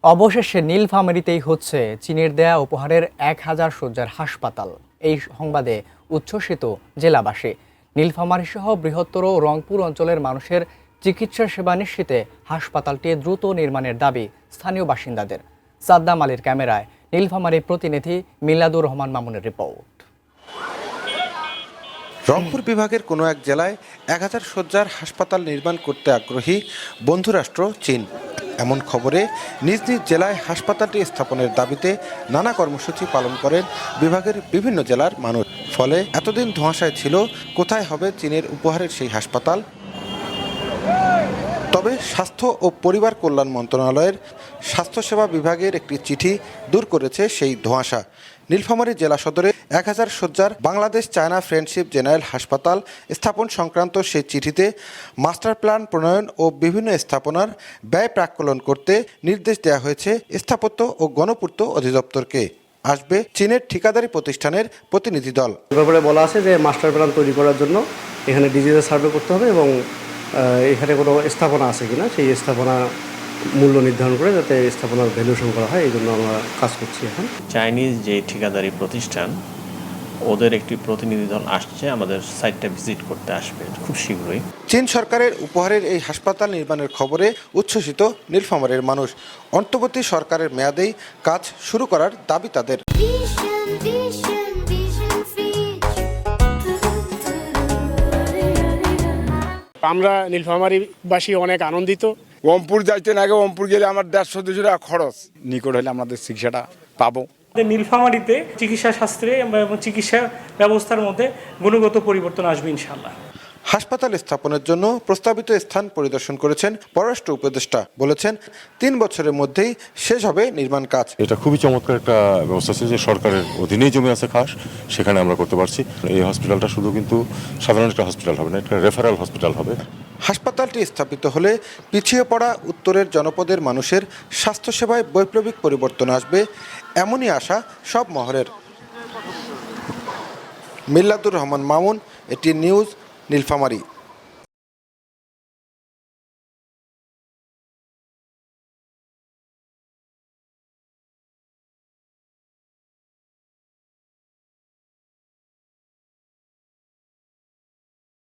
অবশেষে নীলফামারীতেই হচ্ছে চীনের দেয়া উপহারের ১,০০০ শয্যার হাসপাতাল। এই সংবাদে উচ্ছ্বসিত জেলাবাসী। নীলফামারী সহ বৃহত্তর রংপুর অঞ্চলের মানুষের চিকিৎসা সেবা নিশ্চিতে হাসপাতালটি দ্রুত নির্মাণের দাবি স্থানীয় বাসিন্দাদের। সাদ্দাম আলীর ক্যামেরায় নীলফামারী প্রতিনিধি মিলাদুর রহমান মামুনের রিপোর্ট। রংপুর বিভাগের কোনো এক জেলায় ১,০০০ শয্যার হাসপাতাল নির্মাণ করতে আগ্রহী বন্ধুরাষ্ট্র চীন। এমন খবরে নিজ নিজ জেলায় হাসপাতালটি স্থাপনের দাবিতে নানা কর্মসূচি পালন করেন বিভাগের বিভিন্ন জেলার মানুষ। ফলে এতদিন ধোঁয়াশায় ছিল কোথায় হবে চীনের উপহারের সেই হাসপাতাল। তবে স্বাস্থ্য ও পরিবার কল্যাণ মন্ত্রণালয়ের স্বাস্থ্যসেবা বিভাগের একটি চিঠি দূর করেছে সেই ধোঁয়াশা। নীলফামারী জেলা সদরে ১,০০০ শয্যার বাংলাদেশ চায়না ফ্রেন্ডশিপ জেনারেল হাসপাতাল স্থাপন সংক্রান্ত সেই চিঠিতে মাস্টার প্ল্যান প্রণয়ন ও বিভিন্ন স্থাপনার ব্যয় প্রাক্কলন করতে নির্দেশ দেওয়া হয়েছে স্থাপত্য ও গণপূর্ত অধিদপ্তরকে। আসবে চীনের ঠিকাদারি প্রতিষ্ঠানের প্রতিনিধি দল। ব্যাপারে বলা আছে যে মাস্টার প্ল্যান তৈরি করার জন্য এখানে ডিজিটাল সার্ভে করতে হবে এবং এখানে কোনো স্থাপনা আছে কিনা সেই স্থাপনা মূল্য নির্ধারণ করে যাতে স্থাপনার ভ্যালুয়েশন করা হয়, এই জন্য আমরা কাজ করছি। এখন চাইনিজ যে ঠিকাদারি প্রতিষ্ঠান ওদের একটি প্রতিনিধি দল আসছে, আমাদের সাইটটা ভিজিট করতে আসবে খুব শীঘ্রই। চীন সরকারের উপহারের এই হাসপাতাল নির্মাণের খবরে উচ্ছ্বসিত নীলফামারীর মানুষ। অন্তর্বর্তী সরকারের মেয়াদেই কাজ শুরু করার দাবি তাদের। আমরা নীলফামারীবাসী অনেক আনন্দিত। রংপুর যাইতে আগে রংপুর গেলে আমার ১৫০ টাকা খরচ, নিকট হলে আমাদের চিকিৎসাটা পাবো। নীলফামারীতে চিকিৎসা শাস্ত্রে এবং চিকিৎসা ব্যবস্থার মধ্যে গুণগত পরিবর্তন আসবে ইনশাআল্লাহ। হাসপাতাল স্থাপনের জন্য প্রস্তাবিত স্থান পরিদর্শন করেছেন পররাষ্ট্র উপদেষ্টা। বলেছেন ৩ বছরের মধ্যেই শেষ হবে নির্মাণ কাজ। এটা খুবই চমৎকার একটা ব্যবস্থা আছে যে সরকারের অধীনেই জমি আছে খাস, সেখানে আমরা করতে পারছি। এই হসপিটালটা শুধু কিন্তু সাধারণ একটা হসপিটাল হবে না, একটা রেফারেল হসপিটাল হবে। হাসপাতালটি স্থাপিত হলে পিছিয়ে পড়া উত্তরের জনপদের মানুষের স্বাস্থ্যসেবায় বৈপ্লবিক পরিবর্তন আসবে, এমনই আশা সব মহলের। মিলাদুর রহমান মামুন, এটি নিউজ, নীলফামারী।